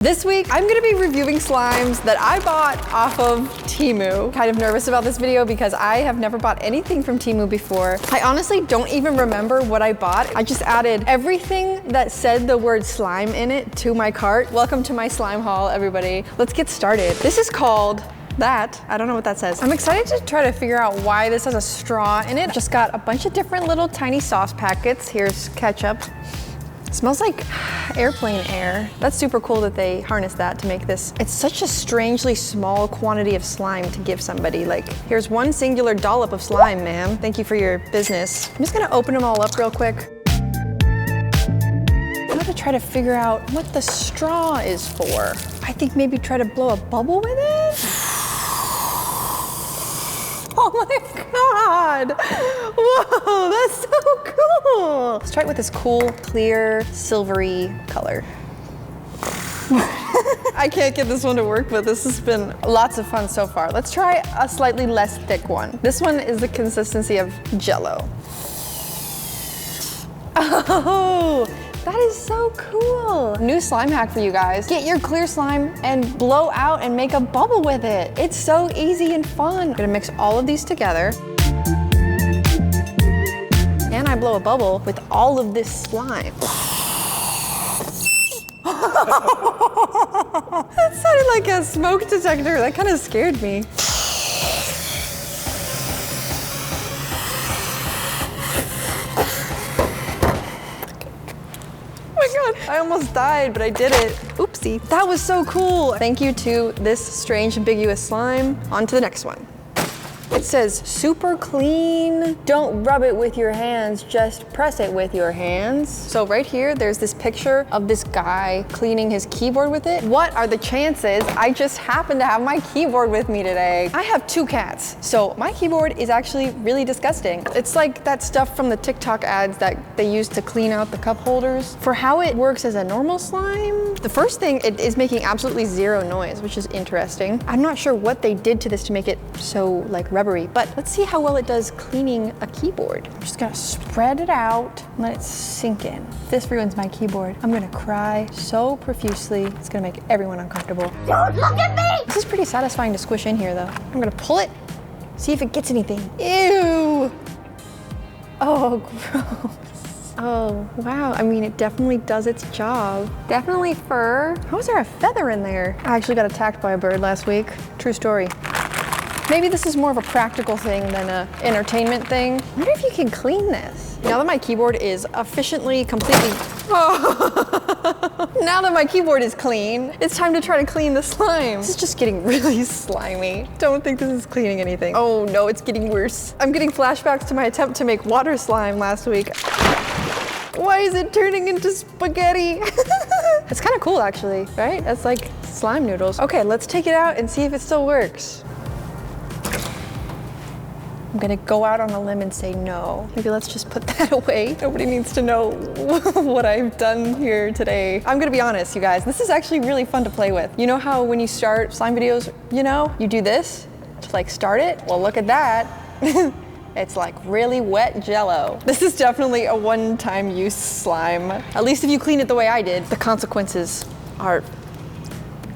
This week, I'm gonna be reviewing slimes that I bought off of Temu. Kind of nervous about this video because I have never bought anything from Temu before. I honestly don't even remember what I bought. I just added everything that said the word slime in it to my cart. Welcome to my slime haul, everybody. Let's get started. This is called that. I don't know what that says. I'm excited to try to figure out why this has a straw in it. Just got a bunch of different little tiny sauce packets. Here's ketchup. Smells like airplane air. That's super cool that they harness that to make this. It's such a strangely small quantity of slime to give somebody. Like, here's one singular dollop of slime, ma'am. Thank you for your business. I'm just gonna open them all up real quick. I'm gonna try to figure out what the straw is for. I think maybe try to blow a bubble with it? Oh my God. Whoa, that's so cool. Let's try it with this cool, clear, silvery color. I can't get this one to work, but this has been lots of fun so far. Let's try a slightly less thick one. This one is the consistency of Jell-O. Oh, that is so cool. New slime hack for you guys. Get your clear slime and blow out and make a bubble with it. It's so easy and fun. I'm gonna mix all of these together. And I blow a bubble with all of this slime. That sounded like a smoke detector. That kind of scared me. I almost died, but I did it. Oopsie. That was so cool. Thank you to this strange ambiguous slime. On to the next one. It says super clean. Don't rub it with your hands, just press it with your hands. So right here, there's this picture of this guy cleaning his keyboard with it. What are the chances I just happen to have my keyboard with me today? I have 2 cats, so my keyboard is actually really disgusting. It's like that stuff from the TikTok ads that they use to clean out the cup holders. For how it works as a normal slime, the first thing, it is making absolutely zero noise, which is interesting. I'm not sure what they did to this to make it so like rubbery, but let's see how well it does cleaning a keyboard. I'm just gonna spread it out and let it sink in. If this ruins my keyboard, I'm gonna cry so profusely. It's gonna make everyone uncomfortable. Don't look at me! This is pretty satisfying to squish in here though. I'm gonna pull it, see if it gets anything. Ew! Oh, gross. Oh, wow. I mean, it definitely does its job. Definitely fur. How is there a feather in there? I actually got attacked by a bird last week. True story. Maybe this is more of a practical thing than an entertainment thing. I wonder if you can clean this. Now that my keyboard is efficiently, completely... Oh. Now that my keyboard is clean, it's time to try to clean the slime. This is just getting really slimy. Don't think this is cleaning anything. Oh no, it's getting worse. I'm getting flashbacks to my attempt to make water slime last week. Why is it turning into spaghetti? It's kind of cool actually, right? It's like slime noodles. Okay, let's take it out and see if it still works. I'm gonna go out on a limb and say no. Maybe let's just put that away. Nobody needs to know what I've done here today. I'm gonna be honest, you guys, this is actually really fun to play with. You know how when you start slime videos, you do this to like start it? Well, look at that. It's like really wet Jell-O. This is definitely a one-time use slime. At least if you clean it the way I did, the consequences are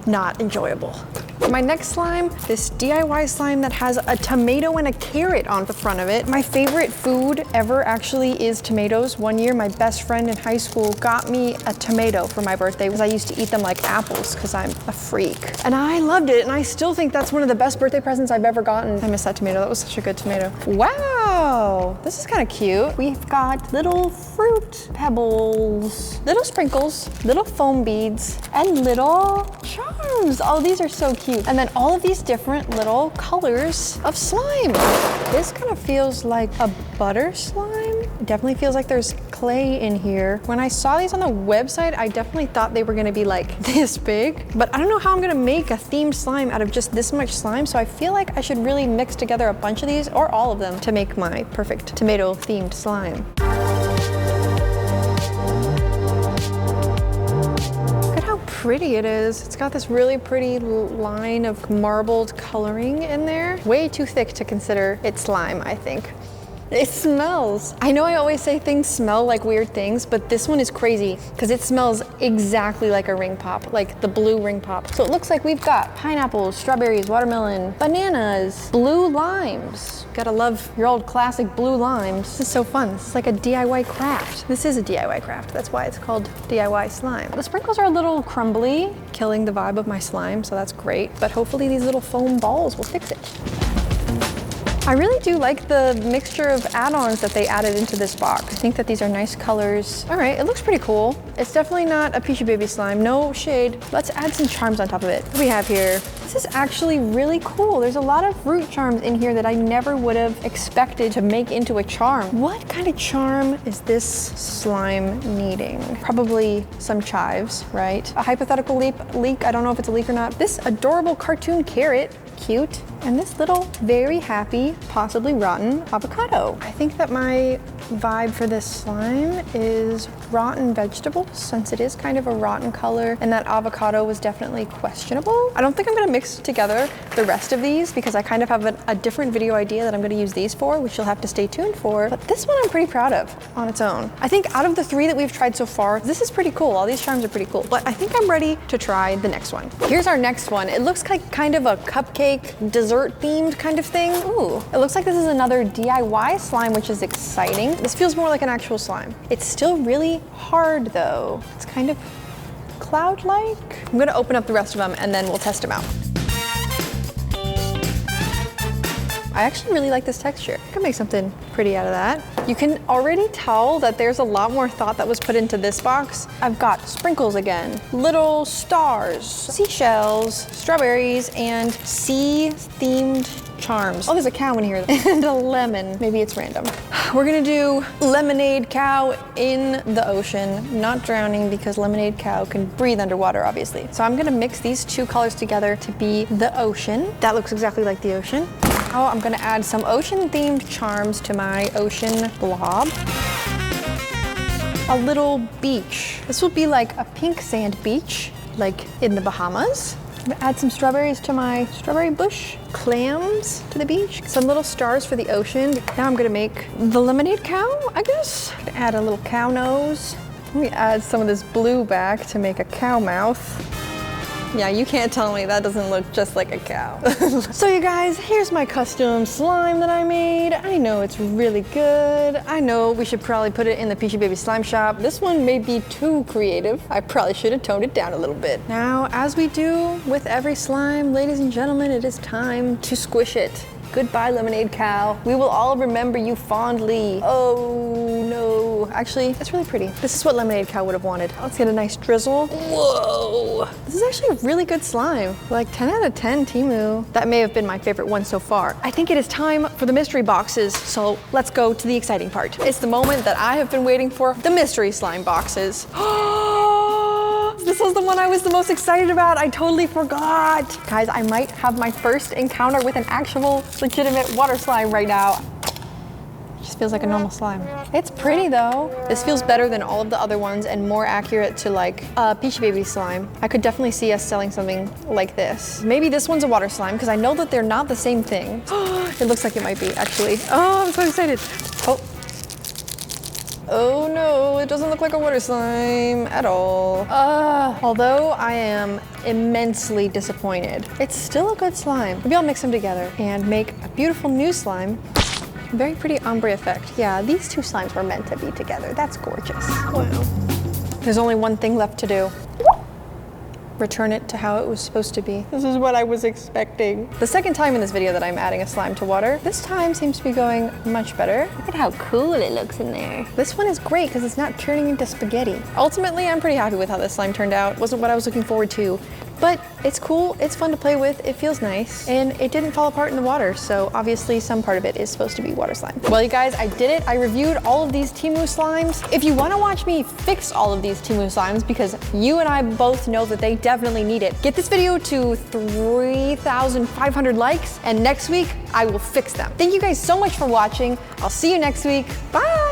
not enjoyable. For my next slime, this DIY slime that has a tomato and a carrot on the front of it. My favorite food ever actually is tomatoes. One year, my best friend in high school got me a tomato for my birthday because I used to eat them like apples because I'm a freak. And I loved it, and I still think that's one of the best birthday presents I've ever gotten. I miss that tomato, that was such a good tomato. Wow, this is kind of cute. We've got little fruit pebbles, little sprinkles, little foam beads, and little charms. Oh, these are so cute. And then all of these different little colors of slime. This kind of feels like a butter slime. It definitely feels like there's clay in here. When I saw these on the website, I definitely thought they were gonna be like this big, but I don't know how I'm gonna make a themed slime out of just this much slime, so I feel like I should really mix together a bunch of these, or all of them, to make my perfect tomato themed slime. Pretty it is. It's got this really pretty line of marbled coloring in there. Way too thick to consider it slime, I think. It smells. I know I always say things smell like weird things, but this one is crazy because it smells exactly like a ring pop, like the blue ring pop. So it looks like we've got pineapples, strawberries, watermelon, bananas, blue limes. Gotta love your old classic blue limes. This is so fun. This is like a DIY craft. This is a DIY craft. That's why it's called DIY slime. The sprinkles are a little crumbly, killing the vibe of my slime, so that's great. But hopefully these little foam balls will fix it. I really do like the mixture of add-ons that they added into this box. I think that these are nice colors. All right, it looks pretty cool. It's definitely not a Peachybbies slime, no shade. Let's add some charms on top of it. What do we have here? This is actually really cool. There's a lot of fruit charms in here that I never would have expected to make into a charm. What kind of charm is this slime needing? Probably some chives, right? A hypothetical leek, I don't know if it's a leek or not. This adorable cartoon carrot, cute. And this little very happy, possibly rotten avocado. I think that my vibe for this slime is rotten vegetables, since it is kind of a rotten color, and that avocado was definitely questionable. I don't think I'm gonna mix together the rest of these because I kind of have a different video idea that I'm gonna use these for, which you'll have to stay tuned for. But this one I'm pretty proud of on its own. I think out of the 3 that we've tried so far, this is pretty cool. All these charms are pretty cool, but I think I'm ready to try the next one. Here's our next one. It looks like kind of a cupcake dessert themed kind of thing. Ooh, it looks like this is another DIY slime, which is exciting. This feels more like an actual slime. It's still really hard though. It's kind of cloud-like. I'm gonna open up the rest of them and then we'll test them out. I actually really like this texture. I could make something pretty out of that. You can already tell that there's a lot more thought that was put into this box. I've got sprinkles again, little stars, seashells, strawberries, and sea-themed charms. Oh, there's a cow in here and a lemon. Maybe it's random. We're gonna do lemonade cow in the ocean, not drowning because lemonade cow can breathe underwater, obviously. So I'm gonna mix these 2 colors together to be the ocean. That looks exactly like the ocean. Now I'm gonna add some ocean-themed charms to my ocean blob. A little beach. This will be like a pink sand beach, like in the Bahamas. I'm gonna add some strawberries to my strawberry bush. Clams to the beach. Some little stars for the ocean. Now I'm gonna make the lemonade cow, I guess. I'm gonna add a little cow nose. Let me add some of this blue back to make a cow mouth. Yeah, you can't tell me that doesn't look just like a cow. So you guys, here's my custom slime that I made. I know it's really good. I know we should probably put it in the Peachybbies slime shop. This one may be too creative. I probably should have toned it down a little bit. Now, as we do with every slime, ladies and gentlemen, it is time to squish it. Goodbye, lemonade cow. We will all remember you fondly. Oh no. Actually, that's really pretty. This is what lemonade cow would have wanted. Let's get a nice drizzle. Whoa. This is actually a really good slime. Like 10 out of 10, Teemu. That may have been my favorite one so far. I think it is time for the mystery boxes. So let's go to the exciting part. It's the moment that I have been waiting for, the mystery slime boxes. This was the one I was the most excited about. I totally forgot. Guys, I might have my first encounter with an actual legitimate water slime right now. It just feels like a normal slime. It's pretty though. This feels better than all of the other ones and more accurate to like a Peachybbies slime. I could definitely see us selling something like this. Maybe this one's a water slime because I know that they're not the same thing. It looks like it might be actually. Oh, I'm so excited. Oh no, it doesn't look like a water slime at all. Although I am immensely disappointed, it's still a good slime. Maybe I'll mix them together and make a beautiful new slime. Very pretty ombre effect. Yeah, these 2 slimes were meant to be together. That's gorgeous. Wow. There's only one thing left to do. Return it to how it was supposed to be. This is what I was expecting. The second time in this video that I'm adding a slime to water, this time seems to be going much better. Look at how cool it looks in there. This one is great because it's not turning into spaghetti. Ultimately, I'm pretty happy with how this slime turned out. Wasn't what I was looking forward to, but it's cool, it's fun to play with, it feels nice, and it didn't fall apart in the water, so obviously some part of it is supposed to be water slime. Well, you guys, I did it. I reviewed all of these Teemu slimes. If you want to watch me fix all of these Teemu slimes, because you and I both know that they definitely need it, get this video to 3,500 likes, and next week I will fix them. Thank you guys so much for watching. I'll see you next week. Bye!